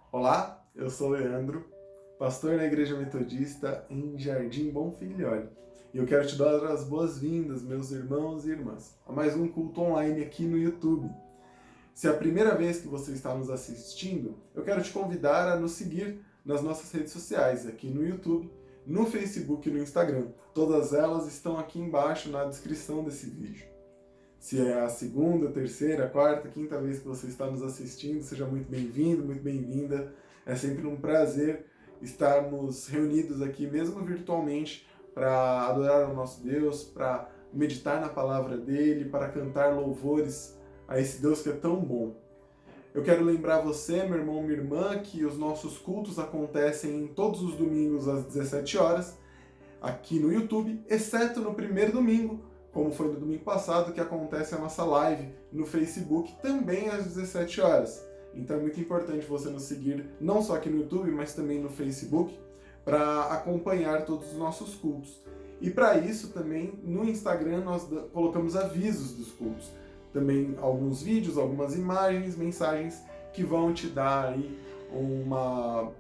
Olá, eu sou o Leandro, pastor na Igreja Metodista em Jardim Bom Filhole. E eu quero te dar as boas-vindas, meus irmãos e irmãs, a mais um culto online aqui no YouTube. Se é a primeira vez que você está nos assistindo, eu quero te convidar a nos seguir nas nossas redes sociais, aqui no YouTube, no Facebook e no Instagram. Todas elas estão aqui embaixo na descrição desse vídeo. Se é a segunda, terceira, quarta, quinta vez que você está nos assistindo, seja muito bem-vindo, muito bem-vinda. É sempre um prazer estarmos reunidos aqui, mesmo virtualmente, para adorar ao nosso Deus, para meditar na palavra dele, para cantar louvores a esse Deus que é tão bom. Eu quero lembrar você, meu irmão, minha irmã, que os nossos cultos acontecem todos os domingos às 17 horas, aqui no YouTube, exceto no primeiro domingo, como foi no domingo passado, que acontece a nossa live no Facebook, também às 17 horas. Então é muito importante você nos seguir, não só aqui no YouTube, mas também no Facebook, para acompanhar todos os nossos cultos. E para isso também, no Instagram, nós colocamos avisos dos cultos. Também alguns vídeos, algumas imagens, mensagens que vão te dar aí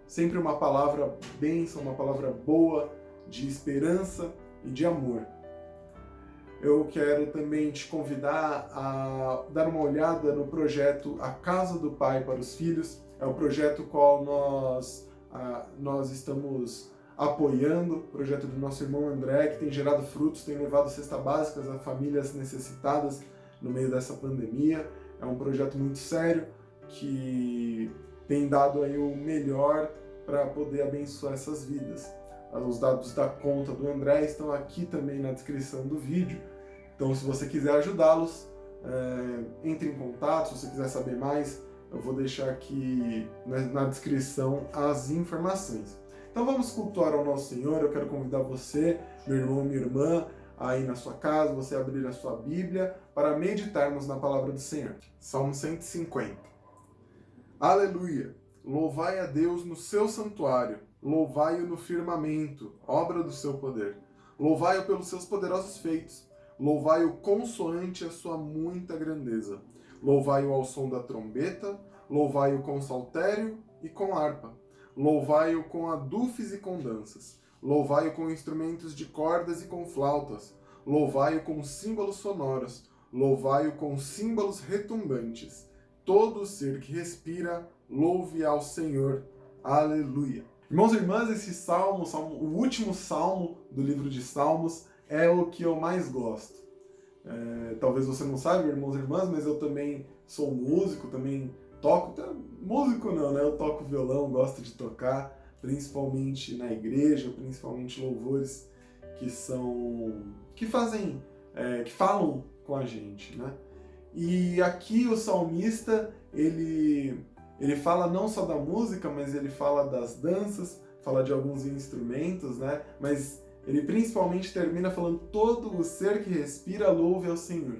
sempre uma palavra bênção, uma palavra boa, de esperança e de amor. Eu quero também te convidar a dar uma olhada no projeto A Casa do Pai para os Filhos. É o projeto qual nós estamos apoiando, o projeto do nosso irmão André, que tem gerado frutos, tem levado cestas básicas a famílias necessitadas no meio dessa pandemia. É um projeto muito sério que tem dado aí o melhor para poder abençoar essas vidas. Os dados da conta do André estão aqui também na descrição do vídeo. Então, se você quiser ajudá-los, entre em contato. Se você quiser saber mais, eu vou deixar aqui na descrição as informações. Então, vamos cultuar ao nosso Senhor. Eu quero convidar você, meu irmão, minha irmã, aí na sua casa, você abrir a sua Bíblia para meditarmos na palavra do Senhor. Salmo 150. Aleluia! Louvai a Deus no seu santuário, louvai-o no firmamento, obra do seu poder. Louvai-o pelos seus poderosos feitos, louvai-o consoante a sua muita grandeza. Louvai-o ao som da trombeta, louvai-o com saltério e com harpa. Louvai-o com adufes e com danças. Louvai-o com instrumentos de cordas e com flautas. Louvai-o com símbolos sonoros. Louvai-o com símbolos retumbantes. Todo ser que respira, louve ao Senhor. Aleluia. Irmãos e irmãs, esse salmo, o último salmo do livro de Salmos, é o que eu mais gosto. Talvez você não saiba, irmãos e irmãs, mas eu também sou músico, também toco. Músico não, né? Eu toco violão, gosto de tocar, principalmente na igreja, principalmente louvores que falam com a gente, né? E aqui o salmista, ele fala não só da música, mas ele fala das danças, fala de alguns instrumentos, né? Mas ele principalmente termina falando: todo o ser que respira louve ao Senhor.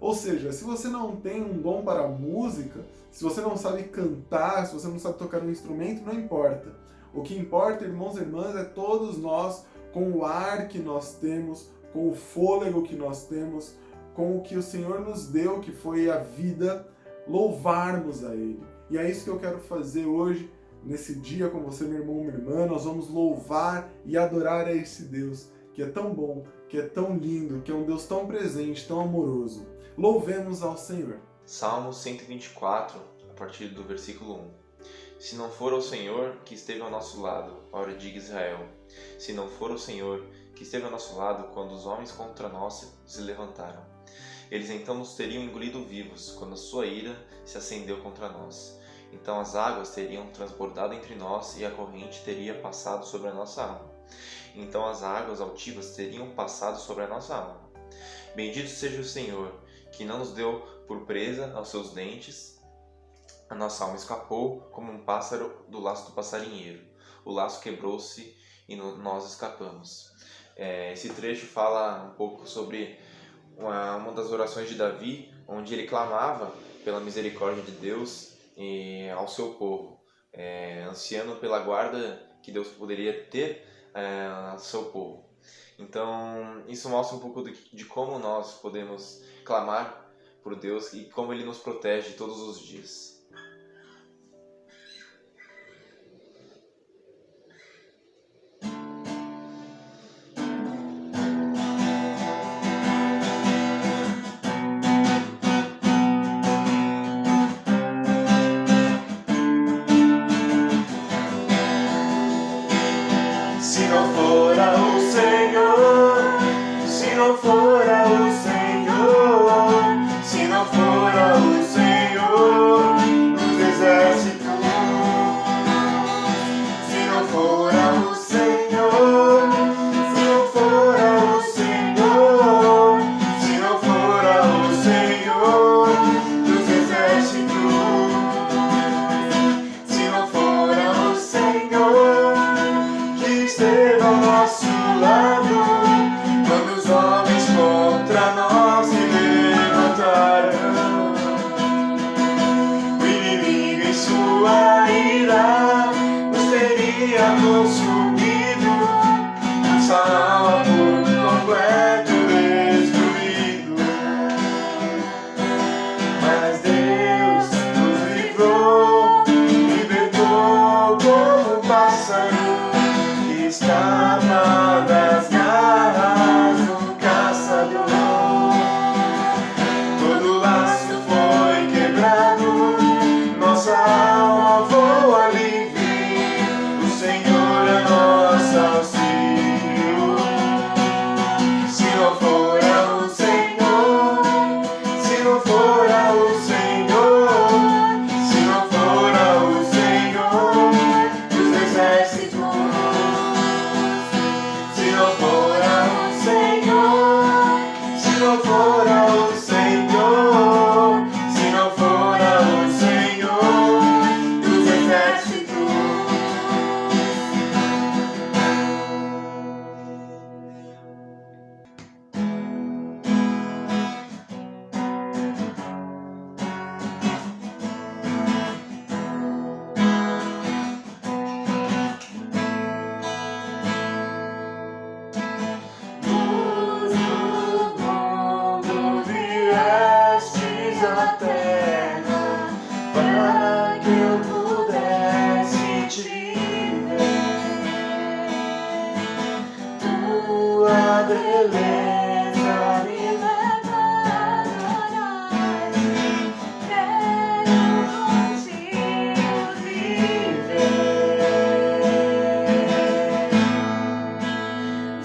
Ou seja, se você não tem um dom para a música, se você não sabe cantar, se você não sabe tocar um instrumento, não importa. O que importa, irmãos e irmãs, é todos nós, com o ar que nós temos, com o fôlego que nós temos, com o que o Senhor nos deu, que foi a vida, louvarmos a Ele. E é isso que eu quero fazer hoje, nesse dia com você, meu irmão, minha irmã. Nós vamos louvar e adorar a esse Deus, que é tão bom, que é tão lindo, que é um Deus tão presente, tão amoroso. Louvemos ao Senhor. Salmo 124, a partir do versículo 1. Se não for o Senhor que esteve ao nosso lado, ora diga Israel. Se não for o Senhor que esteve ao nosso lado quando os homens contra nós se levantaram. Eles então nos teriam engolido vivos, quando a sua ira se acendeu contra nós. Então as águas teriam transbordado entre nós e a corrente teria passado sobre a nossa alma. Então as águas altivas teriam passado sobre a nossa alma. Bendito seja o Senhor, que não nos deu por presa aos seus dentes. A nossa alma escapou como um pássaro do laço do passarinheiro. O laço quebrou-se e nós escapamos. Esse trecho fala um pouco sobre uma das orações de Davi, onde ele clamava pela misericórdia de Deus ao seu povo, ansiando pela guarda que Deus poderia ter ao seu povo. Então, isso mostra um pouco de como nós podemos clamar por Deus e como Ele nos protege todos os dias. beleza me leva a adorar. Quero contigo viver.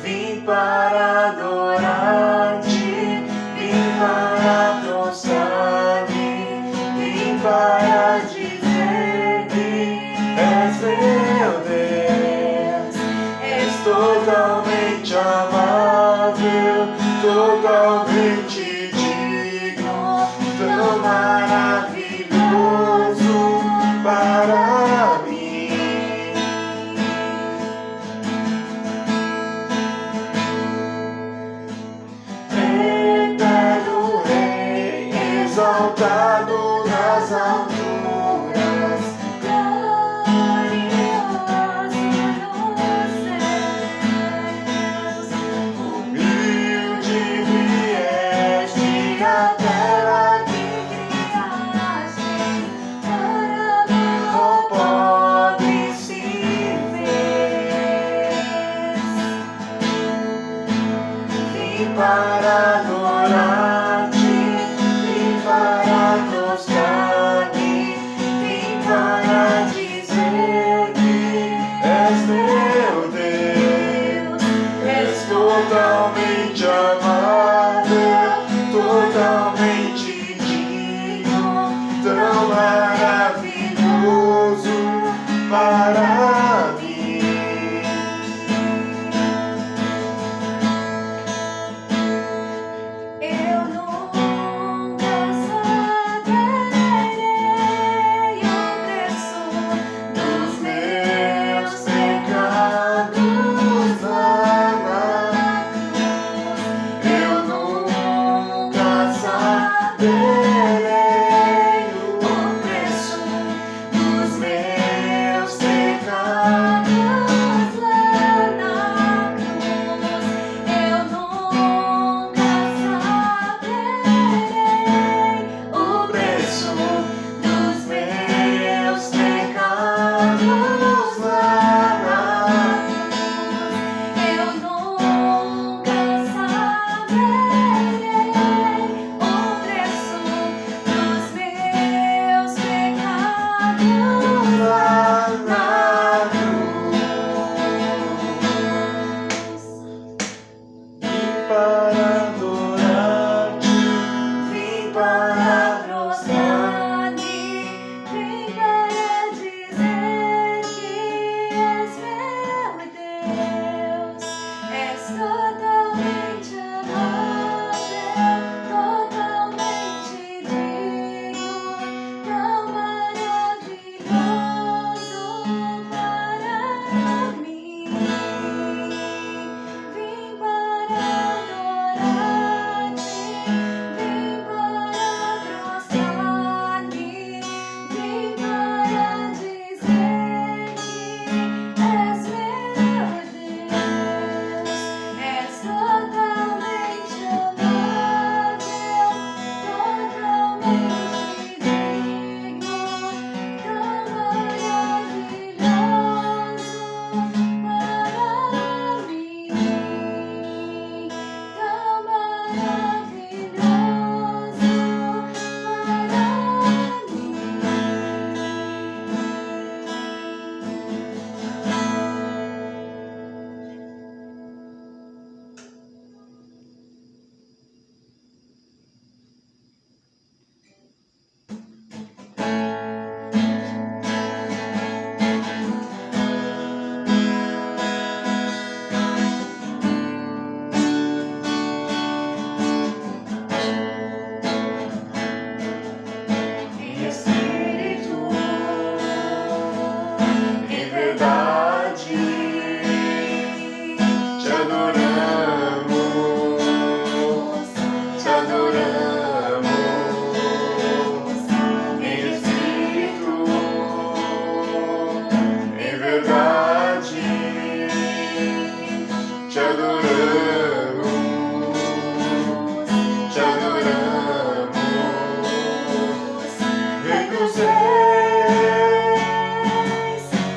Vim para adorar-te, vim para prostrar-me, vim para dizer que és meu Deus. És totalmente amável, totalmente digno, tão maravilhoso para mim. Eterno Rei, exaltado nas alturas, glorioso nos céus. Humilde vieste à terra que criaste, para amor pobre se fez. Vim para adorar-te, vim para prostrar-me, vim para dizer que és meu Deus. És totalmente amável, totalmente digno, tão maravilhoso para mim. Eu nunca saberei o preço dos meus pecados lá na cruz. Eu nunca saberei o preço dos meus pecados lá na cruz. Eu nunca saberei o preço dos meus pecados lá na cruz. Eu nunca saberei o preço dos meus pecados lá na cruz. Vim para adorar-te, vim para prostrar-me, vim para dizer que és meu Deus. És totalmente amável, totalmente digno, tão maravilhoso para mim. Vim para adorar-te, vim para prostrar-me, vim para dizer que és meu Deus. És totalmente amável, totalmente digno, tão maravilhoso para mim. Tão maravilhoso em espírito, em verdade, te adoramos, te adoramos. Em espírito, em verdade, te adoramos, te adoramos. Rei dos reis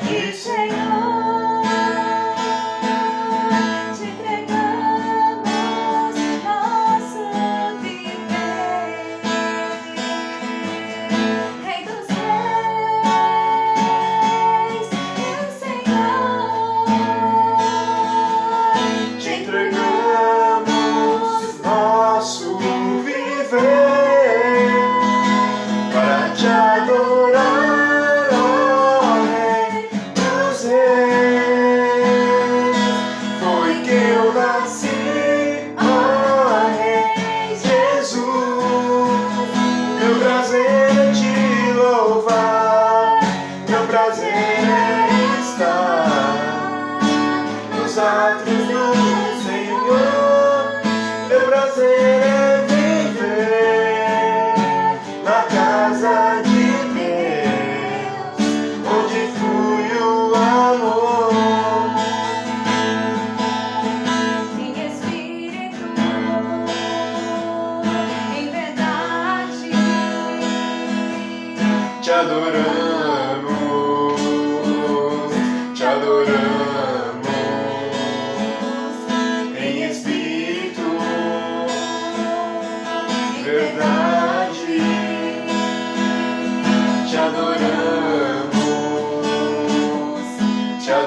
e Senhor, te entregamos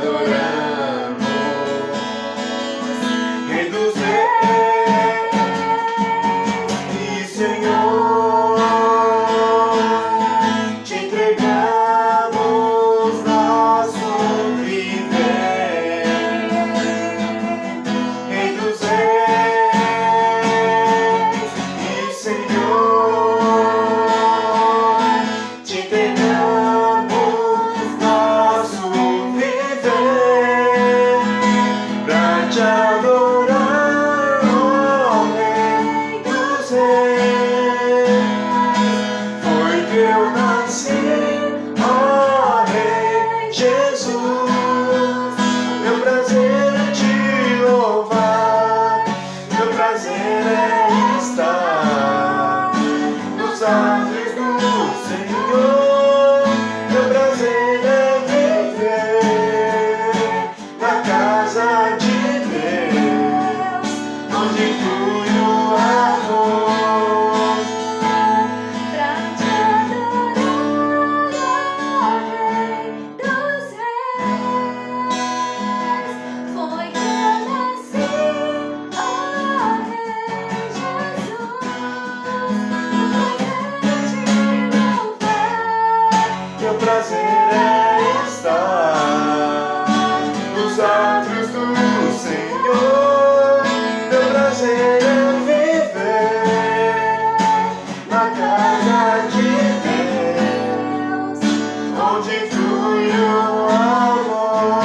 adoramos, Rei dos Reis e Senhor, te entregamos nosso viver. Rei dos Reis e Senhor, te entregamos nosso viver pra te adorar, ó Rei dos Reis. Foi que eu nasci, ó Rei Jesus. Meu prazer é te louvar, meu prazer é estar nos atos do Senhor. Meu prazer é viver na casa de Deus, onde flui o amor. Pra te adorar, ó Rei dos Reis. Foi que eu nasci, ó Rei Jesus. Meu prazer é te louvar. Meu prazer é estar nos atos do Senhor. Meu prazer é viver na casa de Deus, onde flui o amor.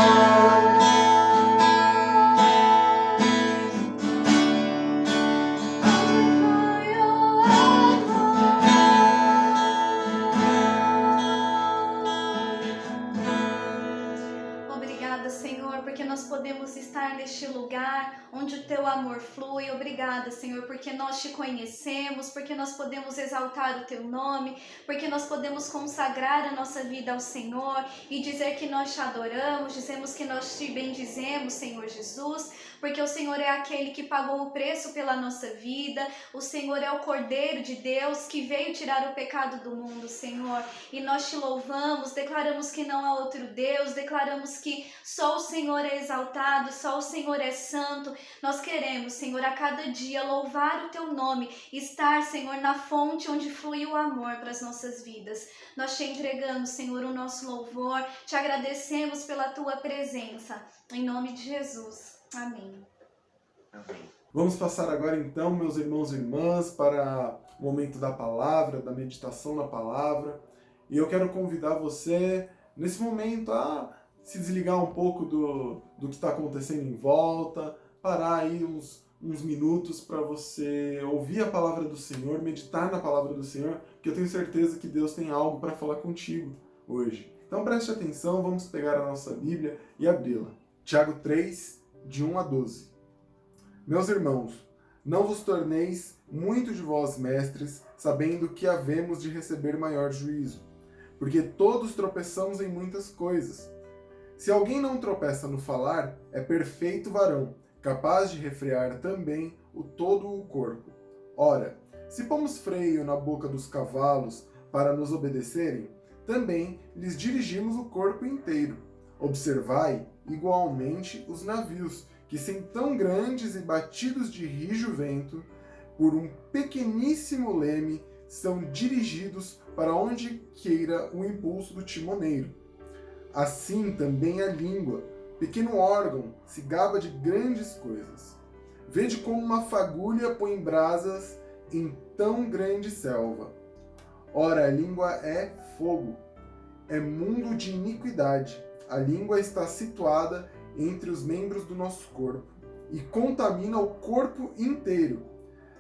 Obrigada, Senhor, porque nós podemos estar neste lugar onde o teu amor flui. Obrigada, Senhor, porque nós te conhecemos, porque nós podemos exaltar o teu nome, porque nós podemos consagrar a nossa vida ao Senhor e dizer que nós te adoramos, dizemos que nós te bendizemos, Senhor Jesus, porque o Senhor é aquele que pagou o preço pela nossa vida, o Senhor é o Cordeiro de Deus que veio tirar o pecado do mundo, Senhor, e nós te louvamos, declaramos que não há outro Deus, declaramos que só o Senhor é exaltado, só o Senhor é santo. Nós queremos, Senhor, a cada dia louvar o teu nome, estar, Senhor, na fonte onde flui o amor para as nossas vidas. Nós te entregamos, Senhor, o nosso louvor, te agradecemos pela tua presença, em nome de Jesus. Amém. Amém. Vamos passar agora então, meus irmãos e irmãs, para o momento da palavra, da meditação na palavra. E eu quero convidar você, nesse momento, a se desligar um pouco do que está acontecendo em volta, parar aí uns minutos para você ouvir a palavra do Senhor, meditar na palavra do Senhor, porque eu tenho certeza que Deus tem algo para falar contigo hoje. Então preste atenção, vamos pegar a nossa Bíblia e abri-la. Tiago 3, de 1 a 12. Meus irmãos, não vos torneis muito de vós mestres, sabendo que havemos de receber maior juízo, porque todos tropeçamos em muitas coisas. Se alguém não tropeça no falar, é perfeito varão, capaz de refrear também todo o corpo. Ora, se pomos freio na boca dos cavalos para nos obedecerem, também lhes dirigimos o corpo inteiro. Observai, igualmente, os navios, que sem tão grandes e batidos de rijo vento, por um pequeníssimo leme, são dirigidos para onde queira o impulso do timoneiro. Assim também a língua, pequeno órgão, se gaba de grandes coisas. Vede como uma fagulha põe brasas em tão grande selva. Ora, a língua é fogo, é mundo de iniquidade. A língua está situada entre os membros do nosso corpo e contamina o corpo inteiro.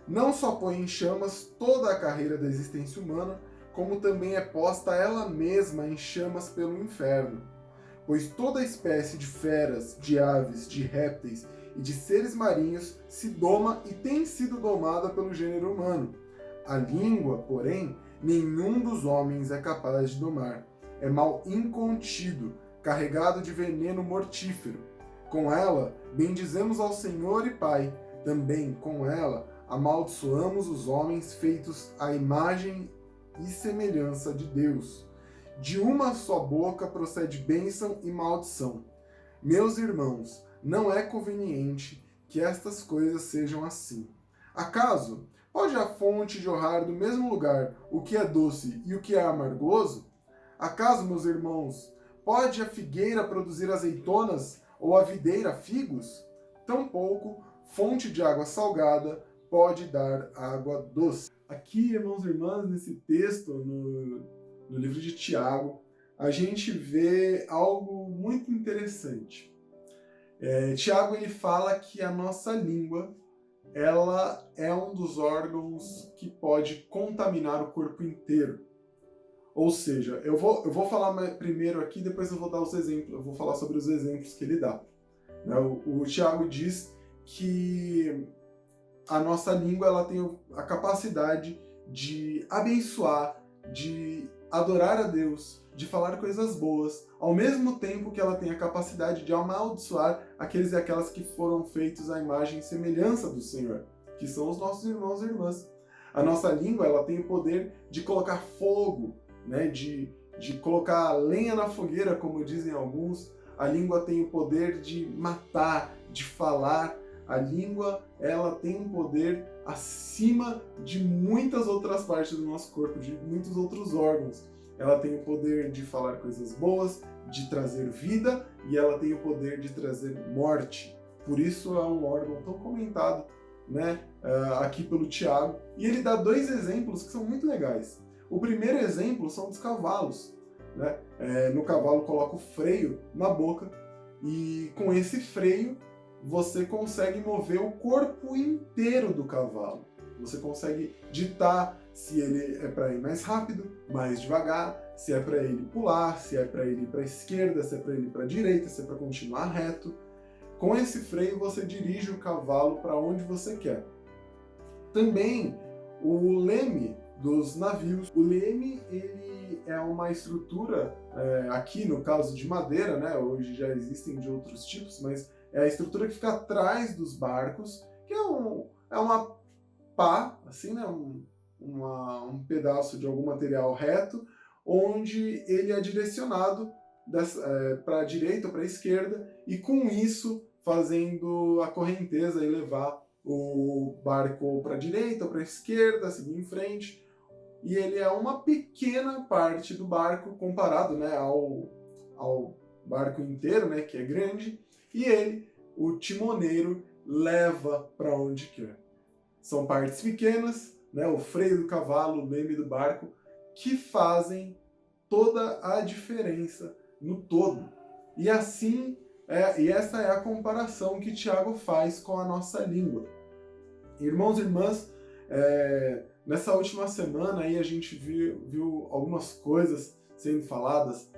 Não só põe em chamas toda a carreira da existência humana, como também é posta ela mesma em chamas pelo inferno. Pois toda espécie de feras, de aves, de répteis e de seres marinhos se doma e tem sido domada pelo gênero humano. A língua, porém, nenhum dos homens é capaz de domar. É mal incontido, carregado de veneno mortífero. Com ela, bendizemos ao Senhor e Pai. Também com ela, amaldiçoamos os homens feitos à imagem e semelhança de Deus. De uma só boca procede bênção e maldição. Meus irmãos, não é conveniente que estas coisas sejam assim. Acaso pode a fonte jorrar do mesmo lugar o que é doce e o que é amargoso? Acaso, meus irmãos, pode a figueira produzir azeitonas ou a videira figos? Tampouco fonte de água salgada pode dar água doce. Aqui, irmãos e irmãs, nesse texto, no livro de Tiago, a gente vê algo muito interessante. Tiago ele fala que a nossa língua ela é um dos órgãos que pode contaminar o corpo inteiro. Ou seja, eu vou falar primeiro aqui, depois eu vou dar os exemplos, eu vou falar sobre os exemplos que ele dá. O Tiago diz que a nossa língua ela tem a capacidade de abençoar, de adorar a Deus, de falar coisas boas, ao mesmo tempo que ela tem a capacidade de amaldiçoar aqueles e aquelas que foram feitos à imagem e semelhança do Senhor, que são os nossos irmãos e irmãs. A nossa língua ela tem o poder de colocar fogo, né, de colocar lenha na fogueira, como dizem alguns. A língua tem o poder de matar, de falar. A língua ela tem um poder acima de muitas outras partes do nosso corpo, de muitos outros órgãos. Ela tem o poder de falar coisas boas, de trazer vida, e ela tem o poder de trazer morte. Por isso é um órgão tão comentado, né, aqui pelo Tiago. E ele dá dois exemplos que são muito legais. O primeiro exemplo são dos cavalos. Né? No cavalo coloca o freio na boca e com esse freio você consegue mover o corpo inteiro do cavalo. Você consegue ditar se ele é para ir mais rápido, mais devagar, se é para ele pular, se é para ele ir para a esquerda, se é para ele ir para a direita, se é para continuar reto. Com esse freio você dirige o cavalo para onde você quer. Também o leme dos navios. O leme ele é uma estrutura, aqui no caso de madeira, né? Hoje já existem de outros tipos, mas é a estrutura que fica atrás dos barcos, que é uma pá, assim, né? Um pedaço de algum material reto, onde ele é direcionado para a direita ou para a esquerda, e com isso fazendo a correnteza e levar o barco para a direita ou para a esquerda, seguir em frente. E ele é uma pequena parte do barco comparado, né, ao barco inteiro, né, que é grande, e ele, o timoneiro, leva para onde quer. São partes pequenas, né, o freio do cavalo, o leme do barco, que fazem toda a diferença no todo. E assim, e essa é a comparação que Tiago faz com a nossa língua. Irmãos e irmãs, nessa última semana aí a gente viu algumas coisas sendo faladas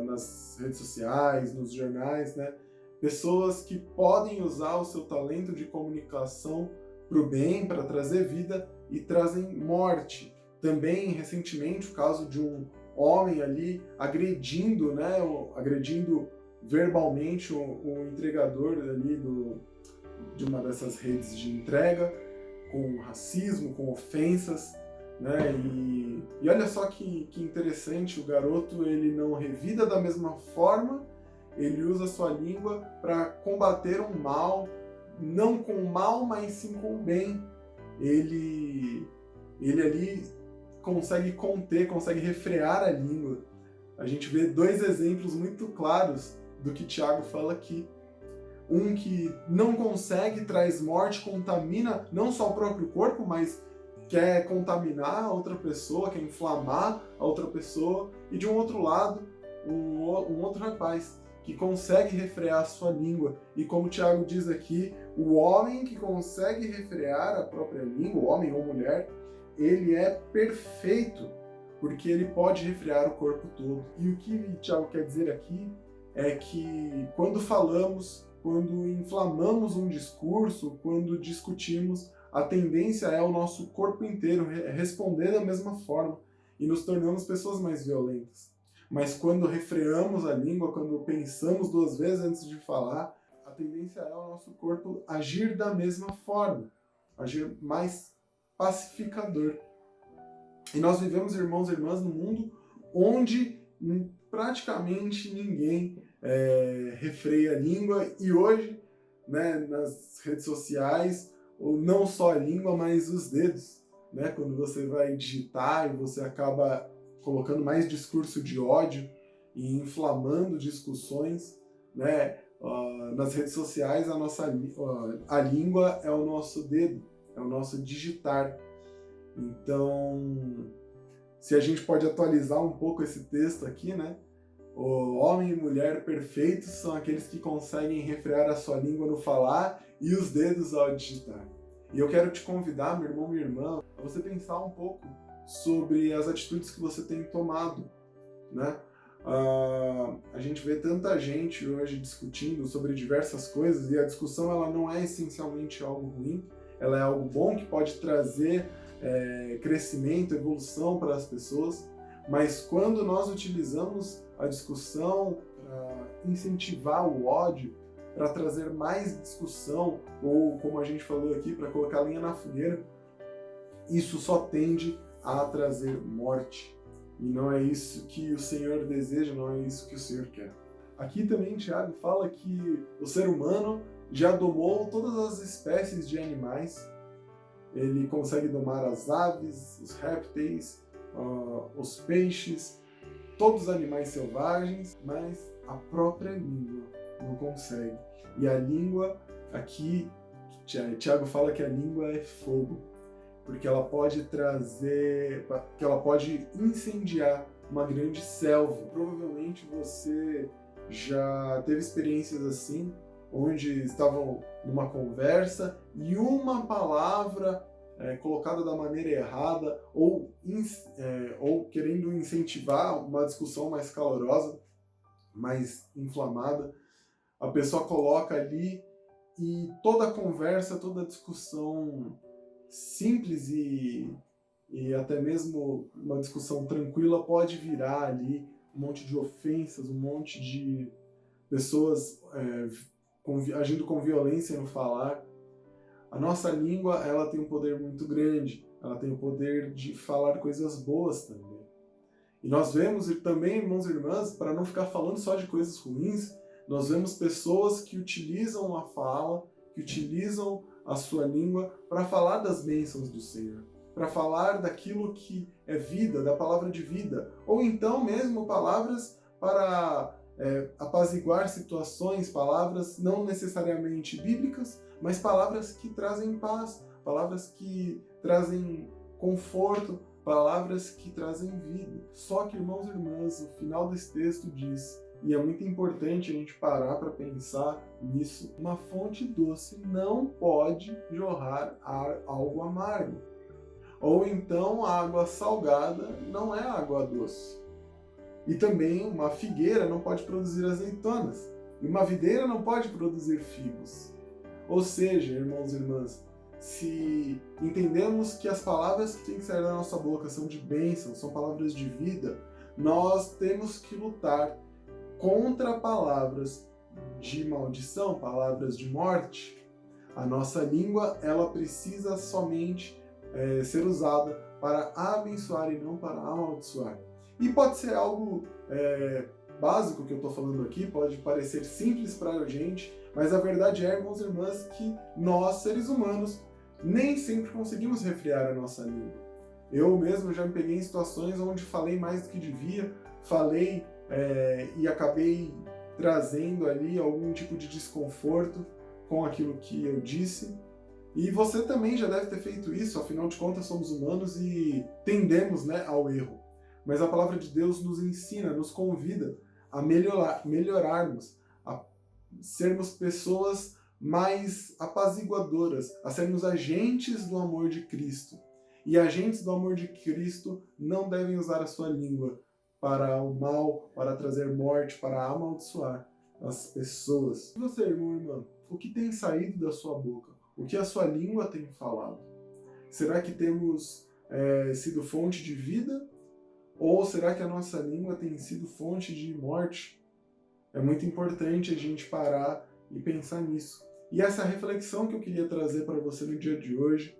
nas redes sociais, nos jornais, né? Pessoas que podem usar o seu talento de comunicação para o bem, para trazer vida, e trazem morte. Também, recentemente, o caso de um homem ali agredindo, né? Agredindo verbalmente o entregador ali de uma dessas redes de entrega, com racismo, com ofensas, né? E olha só que interessante, o garoto ele não revida da mesma forma, ele usa a sua língua para combater um mal, não com o mal, mas sim com o bem. Ele ali consegue conter, consegue refrear a língua. A gente vê dois exemplos muito claros do que Tiago fala aqui. Um que não consegue, traz morte, contamina não só o próprio corpo, mas quer contaminar a outra pessoa, quer inflamar a outra pessoa. E de um outro lado, um outro rapaz que consegue refrear a sua língua. E como o Tiago diz aqui, o homem que consegue refrear a própria língua, homem ou mulher, ele é perfeito, porque ele pode refrear o corpo todo. E o que o Tiago quer dizer aqui é que quando falamos, quando inflamamos um discurso, quando discutimos, a tendência é o nosso corpo inteiro responder da mesma forma e nos tornamos pessoas mais violentas. Mas quando refreamos a língua, quando pensamos duas vezes antes de falar, a tendência é o nosso corpo agir da mesma forma, agir mais pacificador. E nós vivemos, irmãos e irmãs, num mundo onde praticamente ninguém refreia a língua, e hoje, né, nas redes sociais, não só a língua, mas os dedos, né? Quando você vai digitar e você acaba colocando mais discurso de ódio e inflamando discussões, né? Nas redes sociais, a língua é o nosso dedo, é o nosso digitar. Então, se a gente pode atualizar um pouco esse texto aqui, né? O homem e mulher perfeitos são aqueles que conseguem refrear a sua língua no falar e os dedos ao digitar. E eu quero te convidar, meu irmão, minha irmã, a você pensar um pouco sobre as atitudes que você tem tomado, né? A gente vê tanta gente hoje discutindo sobre diversas coisas, e a discussão ela não é essencialmente algo ruim, ela é algo bom que pode trazer crescimento, evolução para as pessoas, mas quando nós utilizamos a discussão para incentivar o ódio, para trazer mais discussão, ou como a gente falou aqui, para colocar lenha na fogueira, isso só tende a trazer morte. E não é isso que o Senhor deseja, não é isso que o Senhor quer. Aqui também Tiago fala que o ser humano já domou todas as espécies de animais. Ele consegue domar as aves, os répteis, os peixes, todos os animais selvagens, mas a própria língua não consegue. E a língua, aqui, Tiago fala que a língua é fogo, porque ela pode trazer, que ela pode incendiar uma grande selva. Provavelmente você já teve experiências assim, onde estavam numa conversa e uma palavra colocada da maneira errada ou querendo incentivar uma discussão mais calorosa, mais inflamada, a pessoa coloca ali e toda a conversa, toda a discussão simples e até mesmo uma discussão tranquila pode virar ali um monte de ofensas, um monte de pessoas agindo com violência no falar. A nossa língua, ela tem um poder muito grande, ela tem o poder de falar coisas boas também. E nós vemos também, irmãos e irmãs, para não ficar falando só de coisas ruins, nós vemos pessoas que utilizam a fala, que utilizam a sua língua para falar das bênçãos do Senhor, para falar daquilo que é vida, da palavra de vida, ou então mesmo palavras para apaziguar situações, palavras não necessariamente bíblicas, mas palavras que trazem paz, palavras que trazem conforto, palavras que trazem vida. Só que, irmãos e irmãs, o final desse texto diz, e é muito importante a gente parar para pensar nisso, uma fonte doce não pode jorrar algo amargo. Ou então a água salgada não é água doce. E também uma figueira não pode produzir azeitonas. E uma videira não pode produzir figos. Ou seja, irmãos e irmãs, se entendemos que as palavras que têm que sair da nossa boca são de bênção, são palavras de vida, nós temos que lutar contra palavras de maldição, palavras de morte. A nossa língua, ela precisa somente ser usada para abençoar e não para amaldiçoar. E pode ser algo básico que eu estou falando aqui, pode parecer simples para a gente, mas a verdade é, irmãos e irmãs, que nós, seres humanos, nem sempre conseguimos refrear a nossa língua. Eu mesmo já me peguei em situações onde falei mais do que devia, falei e acabei trazendo ali algum tipo de desconforto com aquilo que eu disse. E você também já deve ter feito isso, afinal de contas somos humanos e tendemos, né, ao erro. Mas a palavra de Deus nos ensina, nos convida a melhorarmos, a sermos pessoas mais apaziguadoras, a sermos agentes do amor de Cristo. E agentes do amor de Cristo não devem usar a sua língua para o mal, para trazer morte, para amaldiçoar as pessoas. E você, irmão e irmã, o que tem saído da sua boca? O que a sua língua tem falado? Será que temos sido fonte de vida? Ou será que a nossa língua tem sido fonte de morte? É muito importante a gente parar e pensar nisso. E essa reflexão que eu queria trazer para você no dia de hoje,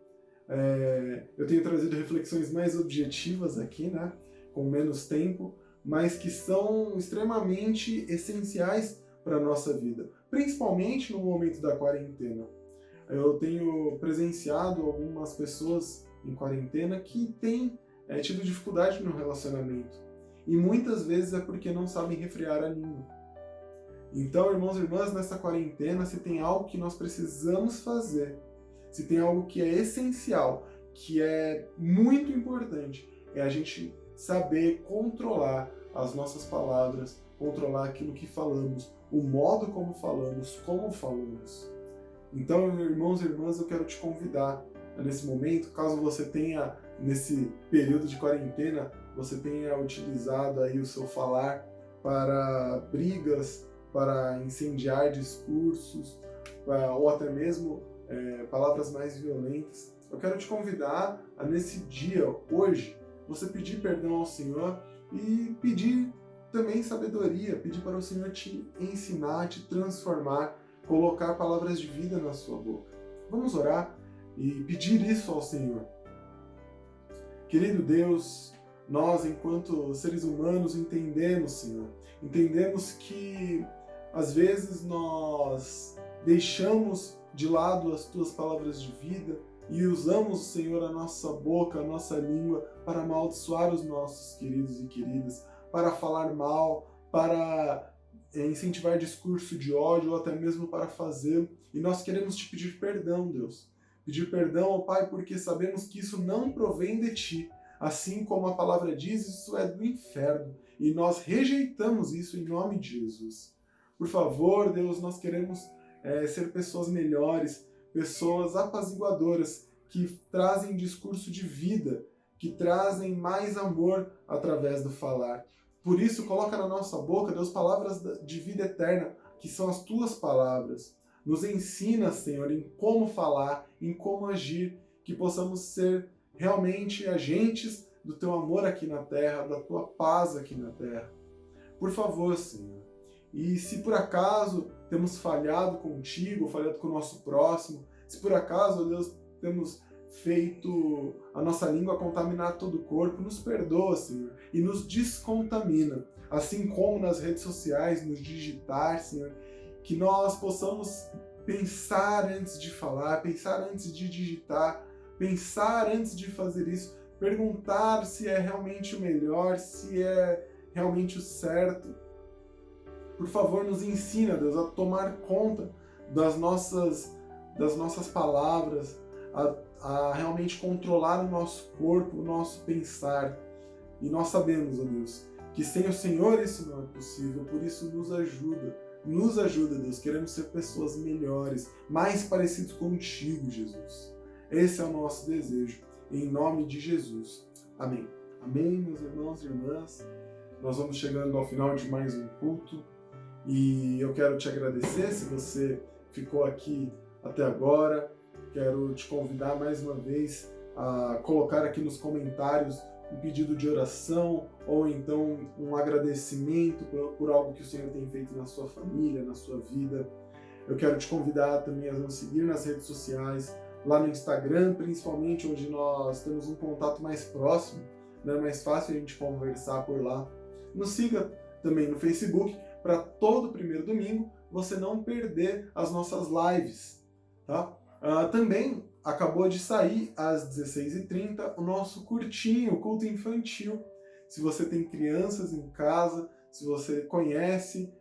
eu tenho trazido reflexões mais objetivas aqui, né? Com menos tempo, mas que são extremamente essenciais para a nossa vida, principalmente no momento da quarentena. Eu tenho presenciado algumas pessoas em quarentena que têm tido dificuldade no relacionamento, e muitas vezes é porque não sabem refrear a língua. Então, irmãos e irmãs, nessa quarentena, se tem algo que nós precisamos fazer, se tem algo que é essencial, que é muito importante, é a gente saber controlar as nossas palavras, controlar aquilo que falamos, o modo como falamos, como falamos. Então, irmãos e irmãs, eu quero te convidar nesse momento, caso você tenha, nesse período de quarentena, você tenha utilizado aí o seu falar para brigas, para incendiar discursos, ou até mesmo palavras mais violentas. Eu quero te convidar a, nesse dia, hoje, você pedir perdão ao Senhor e pedir também sabedoria, pedir para o Senhor te ensinar, te transformar, colocar palavras de vida na sua boca. Vamos orar e pedir isso ao Senhor. Querido Deus, nós, enquanto seres humanos, entendemos, Senhor, entendemos que às vezes nós deixamos de lado as Tuas palavras de vida e usamos, Senhor, a nossa boca, a nossa língua para amaldiçoar os nossos queridos e queridas, para falar mal, para incentivar discurso de ódio ou até mesmo para fazê-lo. E nós queremos te pedir perdão, Deus. Pedir perdão ao Pai porque sabemos que isso não provém de Ti. Assim como a palavra diz, isso é do inferno. E nós rejeitamos isso em nome de Jesus. Por favor, Deus, nós queremos ser pessoas melhores, pessoas apaziguadoras, que trazem discurso de vida, que trazem mais amor através do falar. Por isso, coloca na nossa boca, Deus, palavras de vida eterna, que são as Tuas palavras. Nos ensina, Senhor, em como falar, em como agir, que possamos ser realmente agentes do Teu amor aqui na terra, da Tua paz aqui na terra. Por favor, Senhor. E se por acaso temos falhado contigo, falhado com o nosso próximo, se por acaso, Deus, temos feito a nossa língua contaminar todo o corpo, nos perdoa, Senhor, e nos descontamina. Assim como nas redes sociais, nos digitar, Senhor, que nós possamos pensar antes de falar, pensar antes de digitar, pensar antes de fazer isso, perguntar se é realmente o melhor, se é realmente o certo. Por favor, nos ensina, Deus, a tomar conta das nossas palavras, a realmente controlar o nosso corpo, o nosso pensar. E nós sabemos, ó Deus, que sem o Senhor isso não é possível, por isso nos ajuda, Deus. Queremos ser pessoas melhores, mais parecidos contigo, Jesus. Esse é o nosso desejo, em nome de Jesus. Amém. Amém, meus irmãos e irmãs. Nós vamos chegando ao final de mais um culto e eu quero te agradecer se você ficou aqui até agora. Quero te convidar mais uma vez a colocar aqui nos comentários um pedido de oração ou então um agradecimento por algo que o Senhor tem feito na sua família, na sua vida. Eu quero te convidar também a nos seguir nas redes sociais, lá no Instagram, principalmente, onde nós temos um contato mais próximo, né? É mais fácil a gente conversar por lá. Nos siga também no Facebook, para todo primeiro domingo você não perder as nossas lives, tá? Também acabou de sair às 16h30 o nosso curtinho, o culto infantil. Se você tem crianças em casa, se você conhece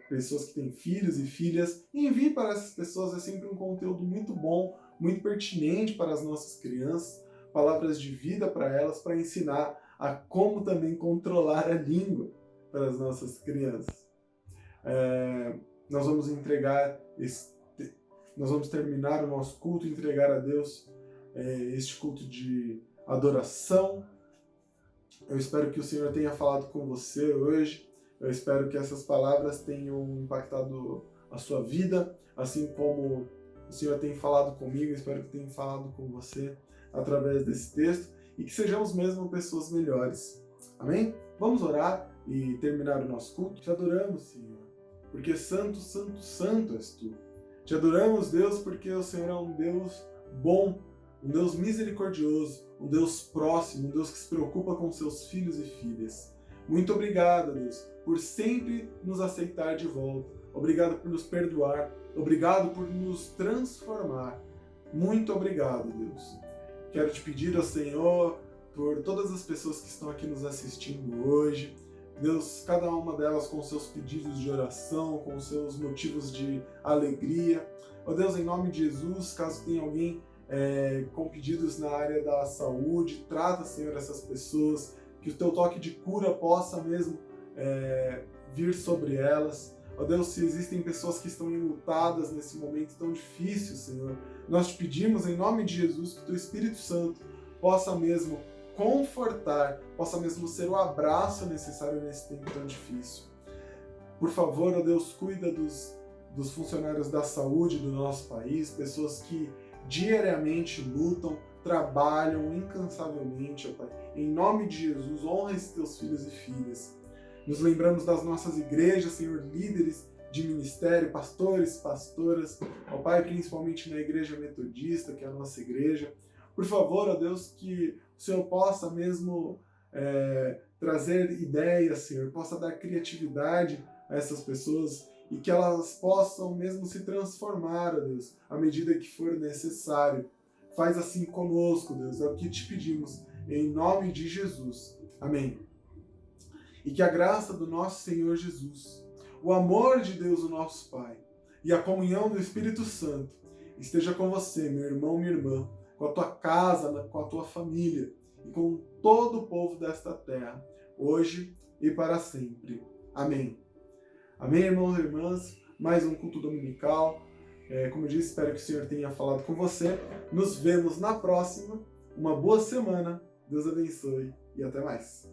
pessoas que têm filhos e filhas, envie para essas pessoas. É sempre um conteúdo muito bom, muito pertinente para as nossas crianças, palavras de vida para elas, para ensinar a como também controlar a língua para as nossas crianças. Nós vamos nós vamos terminar o nosso culto e entregar a Deus este culto de adoração. Eu espero que o Senhor tenha falado com você hoje. Eu espero que essas palavras tenham impactado a sua vida, assim como o Senhor tem falado comigo. Eu espero que tenha falado com você através desse texto e que sejamos mesmo pessoas melhores. Amém? Vamos orar e terminar o nosso culto. Te adoramos, Senhor, porque santo, santo, santo és Tu. Te adoramos, Deus, porque o Senhor é um Deus bom, um Deus misericordioso, um Deus próximo, um Deus que se preocupa com seus filhos e filhas. Muito obrigado, Deus, por sempre nos aceitar de volta. Obrigado por nos perdoar. Obrigado por nos transformar. Muito obrigado, Deus. Quero te pedir ao Senhor por todas as pessoas que estão aqui nos assistindo hoje. Deus, cada uma delas com seus pedidos de oração, com seus motivos de alegria. Ó Deus, em nome de Jesus, caso tenha alguém com pedidos na área da saúde, trata, Senhor, essas pessoas, que o teu toque de cura possa mesmo vir sobre elas. Ó Deus, se existem pessoas que estão enlutadas nesse momento tão difícil, Senhor, nós te pedimos em nome de Jesus que o teu Espírito Santo possa mesmo confortar, possa mesmo ser o abraço necessário nesse tempo tão difícil. Por favor, ó Deus, cuida dos funcionários da saúde do nosso país, pessoas que diariamente lutam, trabalham incansavelmente, ó Pai. Em nome de Jesus, honra esses teus filhos e filhas. Nos lembramos das nossas igrejas, Senhor, líderes de ministério, pastores, pastoras, ó Pai, principalmente na Igreja Metodista, que é a nossa igreja. Por favor, ó Deus, que o Senhor possa mesmo trazer ideias, Senhor, possa dar criatividade a essas pessoas e que elas possam mesmo se transformar, ó Deus, à medida que for necessário. Faz assim conosco, Deus, é o que te pedimos, em nome de Jesus. Amém. E que a graça do nosso Senhor Jesus, o amor de Deus, o nosso Pai, e a comunhão do Espírito Santo esteja com você, meu irmão, minha irmã, com a tua casa, com a tua família e com todo o povo desta terra, hoje e para sempre. Amém. Amém, irmãos e irmãs? Mais um culto dominical. Como eu disse, espero que o Senhor tenha falado com você. Nos vemos na próxima. Uma boa semana. Deus abençoe e até mais.